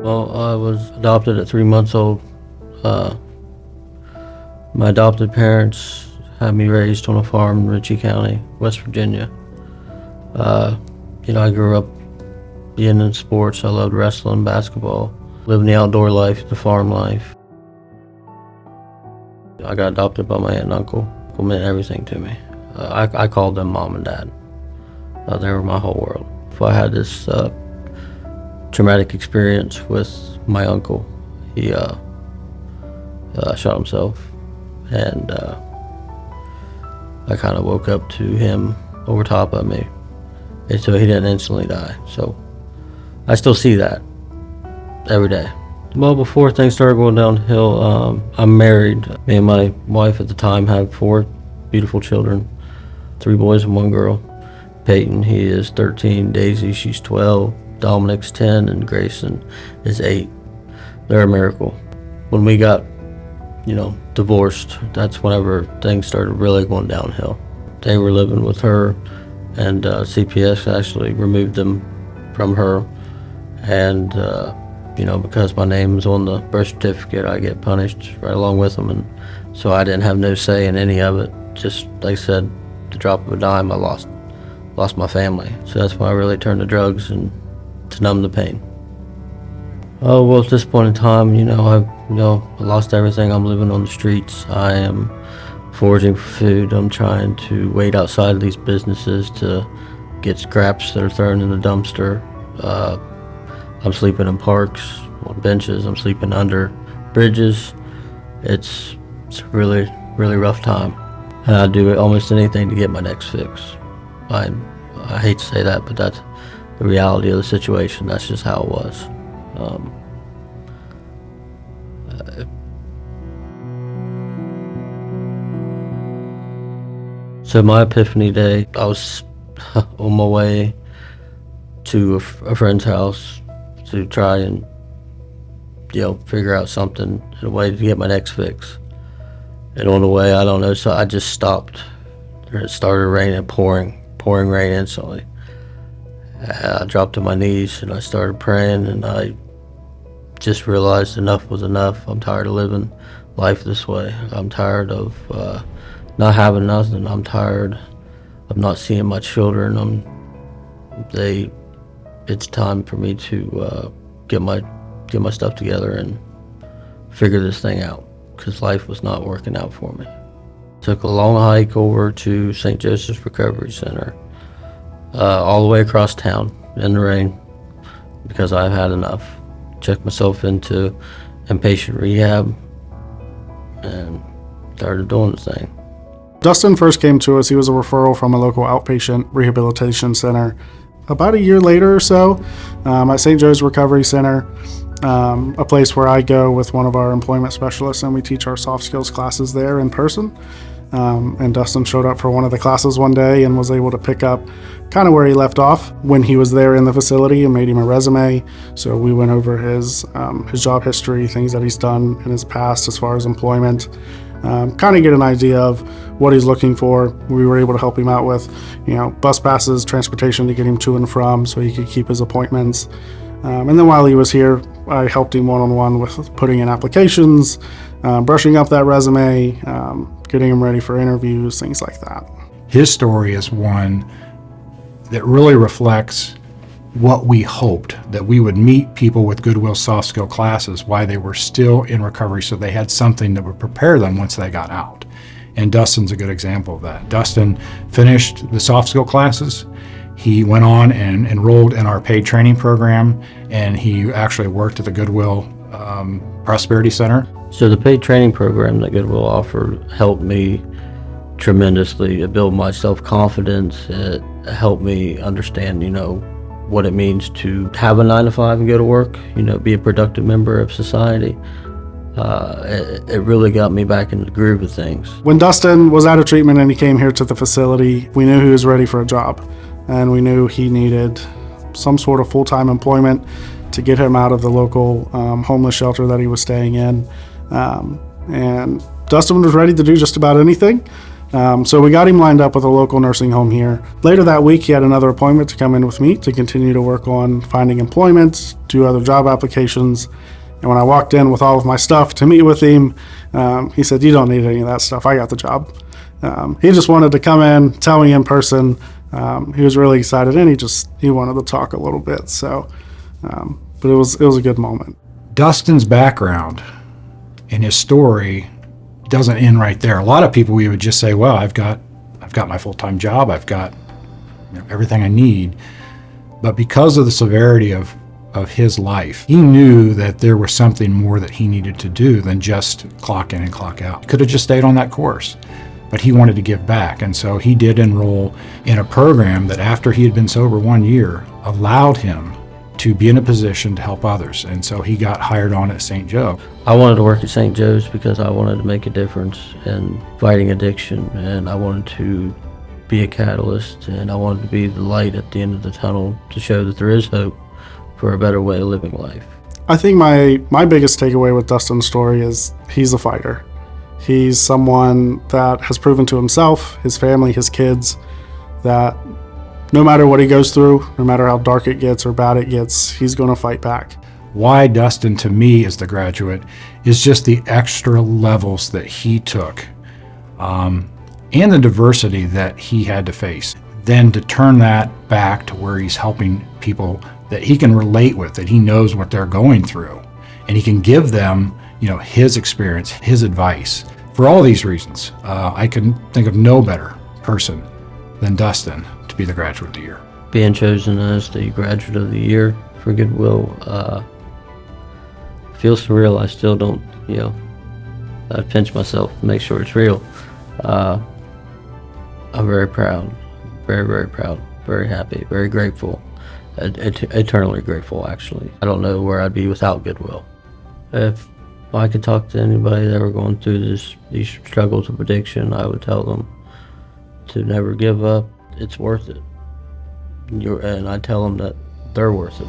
Well, I was adopted at 3 months old. My adopted parents had me raised on a farm in Ritchie County, West Virginia. I grew up being in sports. I loved wrestling, basketball, living the outdoor life, the farm life. I got adopted by my aunt and uncle. It meant everything to me. I called them mom and dad. They were my whole world. If I had this traumatic experience with my uncle. He shot himself, and I kind of woke up to him over top of me, and so he didn't instantly die. So I still see that every day. Well, before things started going downhill, I'm married. Me and my wife at the time have 4 beautiful children, 3 boys and 1 girl. Peyton, he is 13, Daisy, she's 12, Dominic's 10, and Grayson is 8. They're a miracle. When we got, divorced, that's whenever things started really going downhill. They were living with her, and CPS actually removed them from her. And, because my name's on the birth certificate, I get punished right along with them. And so I didn't have no say in any of it. Just, like I said, the drop of a dime, I lost my family. So that's why I really turned to drugs and to numb the pain. Oh, well, at this point in time, I lost everything. I'm living on the streets. I am foraging for food. I'm trying to wait outside of these businesses to get scraps that are thrown in the dumpster. I'm sleeping in parks, on benches. I'm sleeping under bridges. It's a really, really rough time. And I do almost anything to get my next fix. I hate to say that, but that's the reality of the situation. That's just how it was. So my epiphany day, I was on my way to a friend's house to try and, figure out something, a way to get my next fix. And on the way, I don't know, so I just stopped. It started raining, pouring rain instantly. I dropped to my knees and I started praying, and I just realized enough was enough. I'm tired of living life this way. I'm tired of not having nothing. I'm tired of not seeing my children. It's time for me to get my stuff together and figure this thing out, because life was not working out for me. Took a long hike over to St. Joseph's Recovery Center, all the way across town in the rain, because I've had enough. Checked myself into inpatient rehab and started doing the thing. Dustin first came to us. He was a referral from a local outpatient rehabilitation center. About a year later or so, at St. Joe's Recovery Center, a place where I go with one of our employment specialists, and we teach our soft skills classes there in person. And Dustin showed up for one of the classes one day and was able to pick up kind of where he left off when he was there in the facility, and made him a resume. So we went over his job history, things that he's done in his past as far as employment, kind of get an idea of what he's looking for. We were able to help him out with, bus passes, transportation to get him to and from so he could keep his appointments. And then while he was here, I helped him one-on-one with putting in applications, brushing up that resume, getting him ready for interviews, things like that. His story is one that really reflects what we hoped, that we would meet people with Goodwill soft skill classes while they were still in recovery, so they had something that would prepare them once they got out. And Dustin's a good example of that. Dustin finished the soft skill classes. He went on and enrolled in our paid training program, and he actually worked at the Goodwill Prosperity Center. So the paid training program that Goodwill offered helped me tremendously. It built my self-confidence. It helped me understand, what it means to have a 9-to-5 and go to work, be a productive member of society. It really got me back in the groove of things. When Dustin was out of treatment and he came here to the facility, we knew he was ready for a job, and we knew he needed some sort of full-time employment to get him out of the local homeless shelter that he was staying in. And Dustin was ready to do just about anything. So we got him lined up with a local nursing home here. Later that week, he had another appointment to come in with me to continue to work on finding employment, do other job applications. And when I walked in with all of my stuff to meet with him, he said, "You don't need any of that stuff. I got the job." He just wanted to come in, tell me in person. He was really excited, and he wanted to talk a little bit. So, but it was a good moment. Dustin's background and his story doesn't end right there. A lot of people, we would just say, well, I've got my full-time job, I've got everything I need. But because of the severity of his life, he knew that there was something more that he needed to do than just clock in and clock out. He could have just stayed on that course, but he wanted to give back. And so he did enroll in a program that, after he had been sober 1 year, allowed him to be in a position to help others. And so he got hired on at St. Joe. I wanted to work at St. Joe's because I wanted to make a difference in fighting addiction, and I wanted to be a catalyst, and I wanted to be the light at the end of the tunnel to show that there is hope for a better way of living life. I think my biggest takeaway with Dustin's story is he's a fighter. He's someone that has proven to himself, his family, his kids, that no matter what he goes through, no matter how dark it gets or bad it gets, he's going to fight back. Why Dustin, to me, as the graduate, is just the extra levels that he took, and the diversity that he had to face. Then to turn that back to where he's helping people that he can relate with, that he knows what they're going through, and he can give them, his experience, his advice. For all these reasons, I can think of no better person than Dustin to be the graduate of the year. Being chosen as the graduate of the year for Goodwill feels surreal. I still don't, I pinch myself to make sure it's real. I'm very proud, very, very proud, very happy, very grateful, eternally grateful, actually. I don't know where I'd be without Goodwill. If I could talk to anybody that were going through these struggles of addiction, I would tell them to never give up. It's worth it. And I tell them that they're worth it.